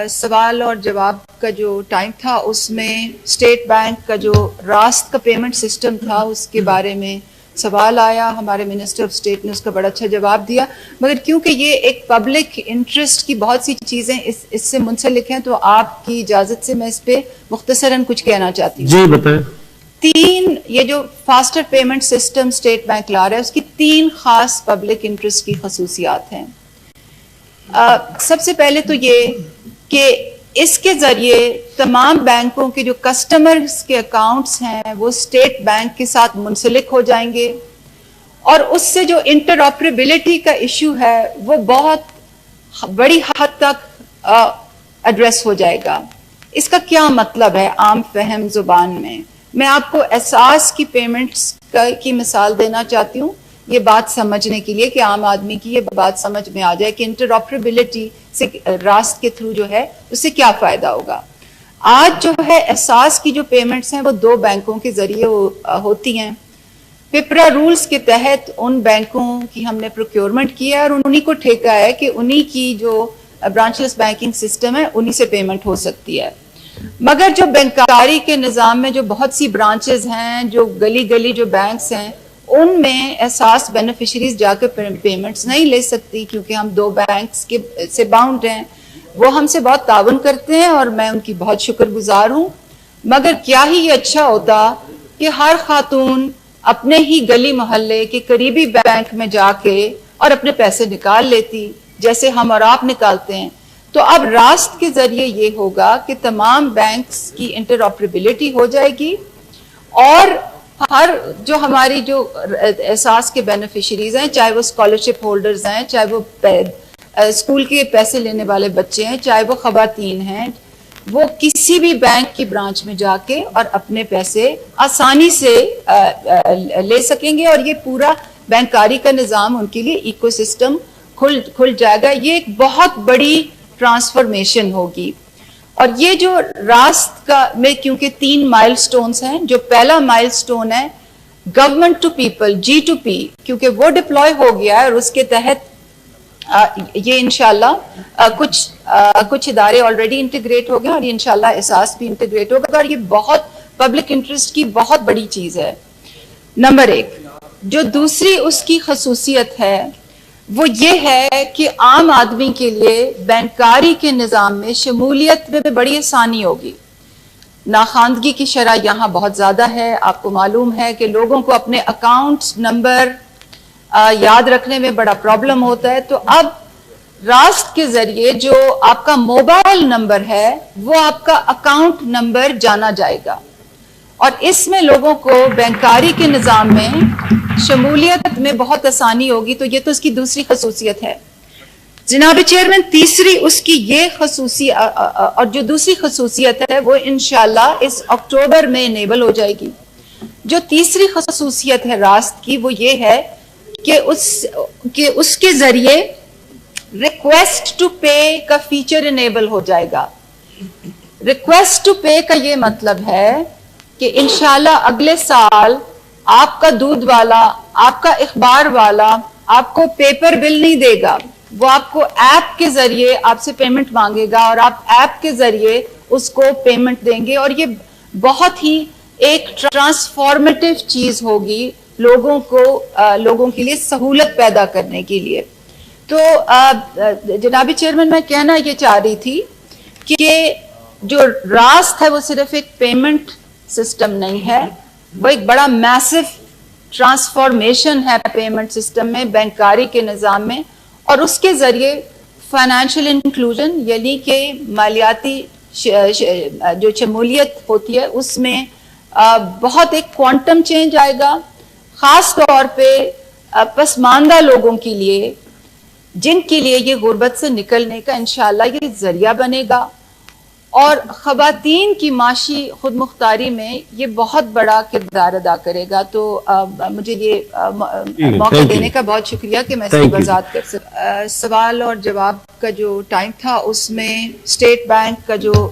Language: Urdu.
سوال اور جواب کا جو ٹائم تھا اس میں اسٹیٹ بینک کا جو راست کا پیمنٹ سسٹم تھا اس کے بارے میں سوال آیا. ہمارے منسٹر آف اسٹیٹ نے اس کا بڑا اچھا جواب دیا, مگر کیونکہ یہ ایک پبلک انٹرسٹ کی بہت سی چیزیں اس سے منسلک ہیں تو آپ کی اجازت سے میں اس پہ مختصراً کچھ کہنا چاہتی ہوں. جی بتائیں. یہ جو faster payment system state bank لا رہا ہے اس کی 3 خاص پبلک انٹرسٹ کی خصوصیات ہیں. سب سے پہلے تو یہ کہ اس کے ذریعے تمام بینکوں کے جو کسٹمرز کے اکاؤنٹس ہیں وہ اسٹیٹ بینک کے ساتھ منسلک ہو جائیں گے, اور اس سے جو انٹرآپریبلٹی کا ایشو ہے وہ بہت بڑی حد تک ایڈریس ہو جائے گا. اس کا کیا مطلب ہے عام فہم زبان میں؟ میں آپ کو احساس کی پیمنٹس کی مثال دینا چاہتی ہوں, یہ بات سمجھنے کے لیے کہ عام آدمی کی یہ بات سمجھ میں آ جائے کہ انٹرآپریبلٹی سے راست کے تھرو جو ہے اس سے کیا فائدہ ہوگا. آج جو ہے احساس کی جو پیمنٹس ہیں وہ 2 بینکوں کے ذریعے ہوتی ہیں. پپرا رولز کے تحت ان بینکوں کی ہم نے پروکیورمنٹ کیا ہے اور انہی کو ٹھیکا ہے کہ انہی کی جو برانچلس بینکنگ سسٹم ہے انہی سے پیمنٹ ہو سکتی ہے. مگر جو بینکاری کے نظام میں جو بہت سی برانچز ہیں, جو گلی گلی جو بینکس ہیں, ان میں احساس بینیفیشریز جا کے پیمنٹس نہیں لے سکتی کیونکہ ہم 2 بینکس سے باؤنڈ ہیں. وہ ہم سے بہت تعاون کرتے ہیں اور میں ان کی بہت شکر گزار ہوں. مگر کیا ہی یہ اچھا ہوتا کہ ہر خاتون اپنے ہی گلی محلے کے قریبی بینک میں جا کے اور اپنے پیسے نکال لیتی جیسے ہم اور آپ نکالتے ہیں. تو اب راست کے ذریعے یہ ہوگا کہ تمام بینکس کی انٹرآپریبلٹی ہو جائے گی, اور ہر جو ہماری جو احساس کے بینیفیشریز ہیں, چاہے وہ اسکالرشپ ہولڈرز ہیں, چاہے وہ اسکول کے پیسے لینے والے بچے ہیں, چاہے وہ خواتین ہیں, وہ کسی بھی بینک کی برانچ میں جا کے اور اپنے پیسے آسانی سے لے سکیں گے, اور یہ پورا بینکاری کا نظام ان کے لیے ایکو سسٹم کھل جائے گا. یہ ایک بہت بڑی ٹرانسفارمیشن ہوگی. اور یہ جو راست کا میں کیونکہ 3 مائل سٹونز ہیں, جو پہلا مائل سٹون ہے گورنمنٹ ٹو پیپل G2P, کیونکہ وہ ڈپلوائے ہو گیا ہے اور اس کے تحت یہ انشاءاللہ کچھ ادارے آلریڈی انٹیگریٹ ہو گئے اور یہ انشاءاللہ احساس بھی انٹیگریٹ ہوگا, اور یہ بہت پبلک انٹرسٹ کی بہت بڑی چیز ہے. نمبر 1 جو دوسری اس کی خصوصیت ہے وہ یہ ہے کہ عام آدمی کے لیے بینکاری کے نظام میں شمولیت میں بڑی آسانی ہوگی. ناخواندگی کی شرح یہاں بہت زیادہ ہے. آپ کو معلوم ہے کہ لوگوں کو اپنے اکاؤنٹ نمبر یاد رکھنے میں بڑا پرابلم ہوتا ہے. تو اب راست کے ذریعے جو آپ کا موبائل نمبر ہے وہ آپ کا اکاؤنٹ نمبر جانا جائے گا, اور اس میں لوگوں کو بینکاری کے نظام میں شمولیت میں بہت آسانی ہوگی. تو یہ تو اس کی دوسری خصوصیت ہے. جناب چیئرمین, تیسری اس کی یہ خصوصیت, اور جو دوسری خصوصیت ہے وہ انشاءاللہ اس اکتوبر میں انیبل ہو جائے گی. جو تیسری خصوصیت ہے راست کی وہ یہ ہے کہ اس کے ذریعے ریکویسٹ ٹو پے کا فیچر انیبل ہو جائے گا. ریکویسٹ ٹو پے کا یہ مطلب ہے کہ انشاءاللہ اگلے سال آپ کا دودھ والا, آپ کا اخبار والا آپ کو پیپر بل نہیں دے گا, وہ آپ کو ایپ کے ذریعے آپ سے پیمنٹ مانگے گا اور آپ ایپ کے ذریعے اس کو پیمنٹ دیں گے. اور یہ بہت ہی ایک ٹرانسفارمیٹیو چیز ہوگی لوگوں کے لیے سہولت پیدا کرنے کے لیے. تو جناب چیئرمین, میں کہنا یہ چاہ رہی تھی کہ جو راست ہے وہ صرف ایک پیمنٹ سسٹم نہیں ہے, وہ ایک بڑا میسو ٹرانسفارمیشن ہے پیمنٹ سسٹم میں, بینکاری کے نظام میں, اور اس کے ذریعے فائنینشیل انکلوژن یعنی کہ مالیاتی جو شمولیت ہوتی ہے اس میں بہت ایک کوانٹم چینج آئے گا, خاص طور پہ پسماندہ لوگوں کے لیے, جن کے لیے یہ غربت سے نکلنے کا انشاءاللہ یہ ذریعہ بنے گا. اور خواتین کی معاشی خود مختاری میں یہ بہت بڑا کردار ادا کرے گا. تو مجھے یہ موقع دینے کا بہت شکریہ کہ میں اس کی وضاحت کر سکوں. سوال اور جواب کا جو ٹائم تھا اس میں اسٹیٹ بینک کا جو